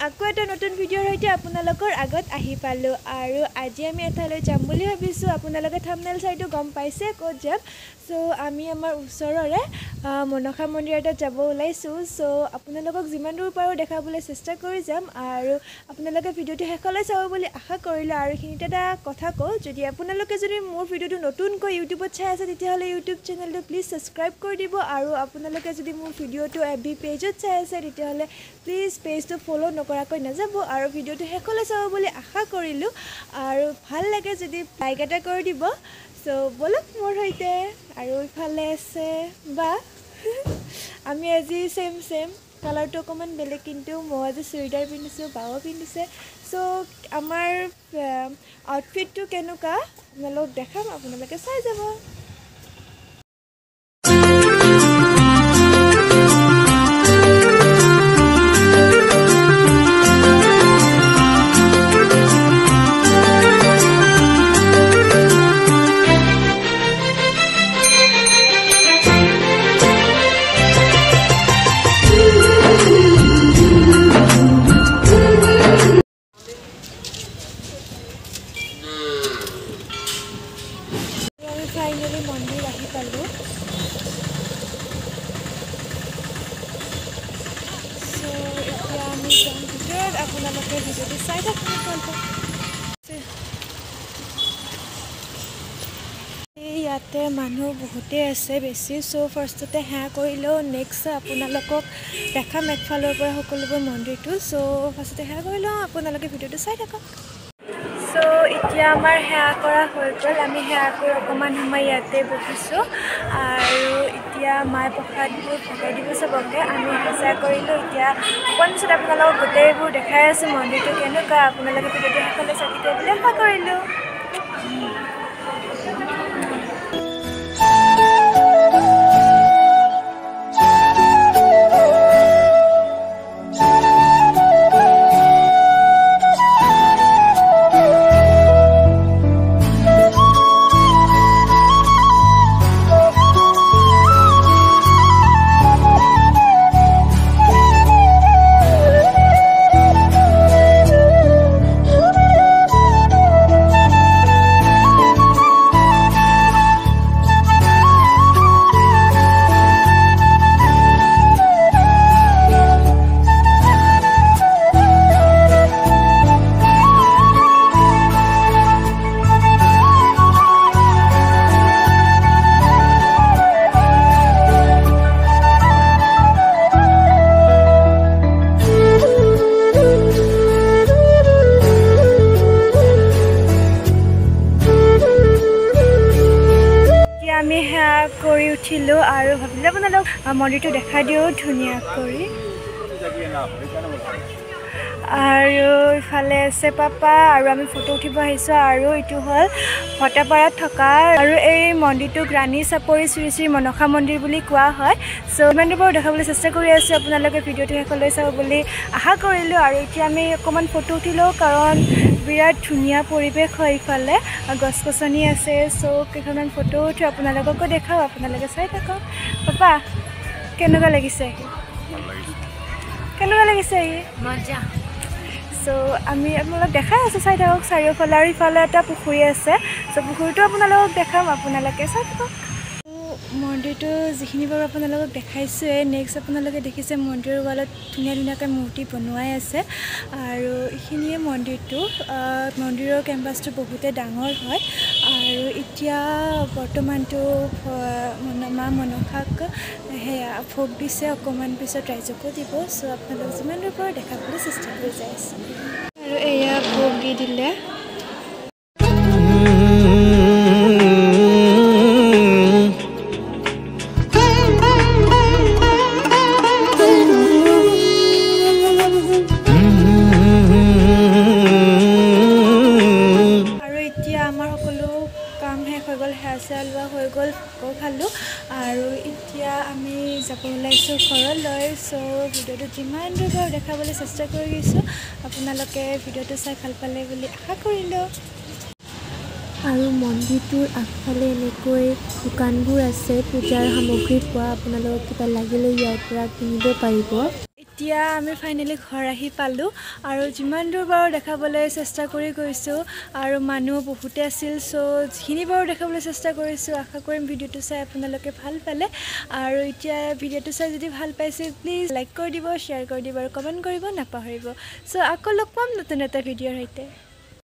আকৌ এটা নতুন ভিডিঅ'ৰ সৈতে আপোনালোকৰ আগত আহি পালোঁ আৰু আজি আমি এঠাইলৈ যাম বুলি ভাবিছোঁ। আপোনালোকে থাম্বনেইল চাইটো গম পাইছে ক'ত যাম। সো আমি আমাৰ ওচৰৰে মনসা মন্দিৰ এটাত যাব ওলাইছোঁ। সো আপোনালোকক যিমান দূৰ পাৰোঁ দেখাবলৈ চেষ্টা কৰি যাম আৰু আপোনালোকে ভিডিঅ'টো শেষলৈ চাব বুলি আশা কৰিলোঁ। আৰু এইখিনিতে এটা কথা কওঁ, যদি আপোনালোকে যদি মোৰ ভিডিঅ'টো নতুনকৈ ইউটিউবত চাই আছে তেতিয়াহ'লে ইউটিউব চেনেলটো প্লিজ ছাবস্ক্ৰাইব কৰি দিব আৰু আপোনালোকে যদি মোৰ ভিডিঅ'টো FB পেজত চাই আছে তেতিয়াহ'লে প্লিজ পেজটো ফ'ল' নকৰাকৈ নাযাব আৰু ভিডিঅ'টো শেষলৈ চাব বুলি আশা কৰিলোঁ। আৰু ভাল লাগে যদি লাইক এটা কৰি দিব। সো বলক মোৰ সৈতে। আৰু ইফালে আছে বা আমি আজি ছেম কালাৰটো অকণমান বেলেগ, কিন্তু মই আজি চুৰিদাৰ পিন্ধিছোঁ, বাও পিন্ধিছে। সো আমাৰ আউটফিটটো কেনেকুৱা আপোনালোকক দেখাম, আপোনালোকে চাই যাব। ফাইনেলি মন্দিৰ আহি পালোঁ। সো এতিয়া আমি যাম ভিতৰত, আপোনালোকে ভিডিঅ'টো চাই থাকক। ইয়াতে মানুহ বহুতেই আছে বেছি। সো ফাৰ্ষ্টতে সেৱা কৰিলেও নেক্সট আপোনালোকক দেখাম একফালৰ পৰা সকলোবোৰ মন্দিৰটো। সো ফাৰ্ষ্টতে সেৱা কৰি লওঁ, আপোনালোকে ভিডিঅ'টো চাই থাকক। সো এতিয়া আমাৰ সেৱা কৰা হৈ গ'ল। আমি সেৱা কৰি অকণমান সময় ইয়াতে বহিছোঁ আৰু এতিয়া মায়ে প্ৰসাদবোৰ ভগাই দিব চবকে। আমি সেৱা কৰিলোঁ। এতিয়া অকণমান পিছত আপোনালোকক গোটেইবোৰ দেখাই আছোঁ মন্দিৰটো কেনেকুৱা। আপোনালোকে ভিডিঅ'টো শেষলৈ চাই থাকিব বুলি আশা কৰিলোঁ। আমি সেৱা কৰি উঠিলোঁ আৰু ভাবিলোঁ আপোনালোক মন্দিৰটো দেখাই দিওঁ ধুনীয়া কৰি। আৰু ইফালে আছে পাপা আৰু আমি ফটো উঠিব আহিছোঁ। আৰু এইটো হ'ল ভটাপাৰাত থকা আৰু এই মন্দিৰটোক ৰাণী চাপৰি শ্ৰী শ্ৰী মনসা মন্দিৰ বুলি কোৱা হয়। সো ইমান দূৰ দেখাবলৈ চেষ্টা কৰি আছোঁ, আপোনালোকে ভিডিঅ'টো শেষলৈ চাব বুলি আশা কৰিলোঁ। আৰু এতিয়া আমি অকণমান ফটো উঠিলোঁ কাৰণ বিৰাট ধুনীয়া পৰিৱেশ হয়, ইফালে গছ গছনি আছে। সো কেইখনমান ফটো উঠি আপোনালোককো দেখাওঁ, আপোনালোকে চাই থাকক। পাপা কেনেকুৱা লাগিছে? কেনেকুৱা লাগিছে? মজা। সো আমি আপোনালোক দেখাই আছোঁ, চাই থাকক চাৰিওফালে। আৰু ইফালে এটা পুখুৰী আছে। সো পুখুৰীটো আপোনালোকক দেখাম, আপোনালোকে চাই থাকক। মন্দিৰটো যিখিনি বাৰু আপোনালোকক দেখাইছোঁৱে, নেক্সট আপোনালোকে দেখিছে মন্দিৰৰ ৱালত ধুনীয়া ধুনীয়াকৈ মূৰ্তি বনোৱাই আছে। আৰু এইখিনিয়ে মন্দিৰটো। মন্দিৰৰ কেম্পাছটো বহুতে ডাঙৰ হয়। আৰু এতিয়া বৰ্তমানটো মা মনসাক সেয়া ভোগ দিছে, অকণমান পিছত ৰাইজকো দিব। সো আপোনালোক যিমান দূৰ পৰা দেখাবলৈ চেষ্টা কৰি যাই আছে। আৰু এয়া ভোগ দি দিলে। সেৱা লোৱা হৈ গ'ল, খালোঁ। আৰু এতিয়া আমি যাব ওলাইছোঁ ঘৰলৈ। সো ভিডিঅ'টো যিমান দূৰ বাৰু দেখাবলৈ চেষ্টা কৰি গৈছোঁ, আপোনালোকে ভিডিঅ'টো চাই ভাল পালে বুলি আশা কৰিলোঁ। আৰু মন্দিৰটোৰ আগফালে এনেকৈ দোকানবোৰ আছে, পূজাৰ সামগ্ৰী পোৱা। আপোনালোকক কিবা লাগিলে ইয়াৰ পৰা কিনিব পাৰিব। এতিয়া আমি ফাইনেলি ঘৰ আহি পালোঁ আৰু যিমান দূৰ বাৰু দেখাবলৈ চেষ্টা কৰি গৈছোঁ আৰু মানুহ বহুতে আছিল চ' যিখিনি বাৰু দেখাবলৈ চেষ্টা কৰিছোঁ আশা কৰিম ভিডিঅ'টো চাই আপোনালোকে ভাল পালে আৰু এতিয়া ভিডিঅ'টো চাই যদি ভাল পাইছে প্লিজ লাইক কৰি দিব শ্বেয়াৰ কৰি দিব আৰু কমেণ্ট কৰিব নাপাহৰিব চ' আকৌ লগ পাম নতুন এটা ভিডিঅ'ৰ সৈতে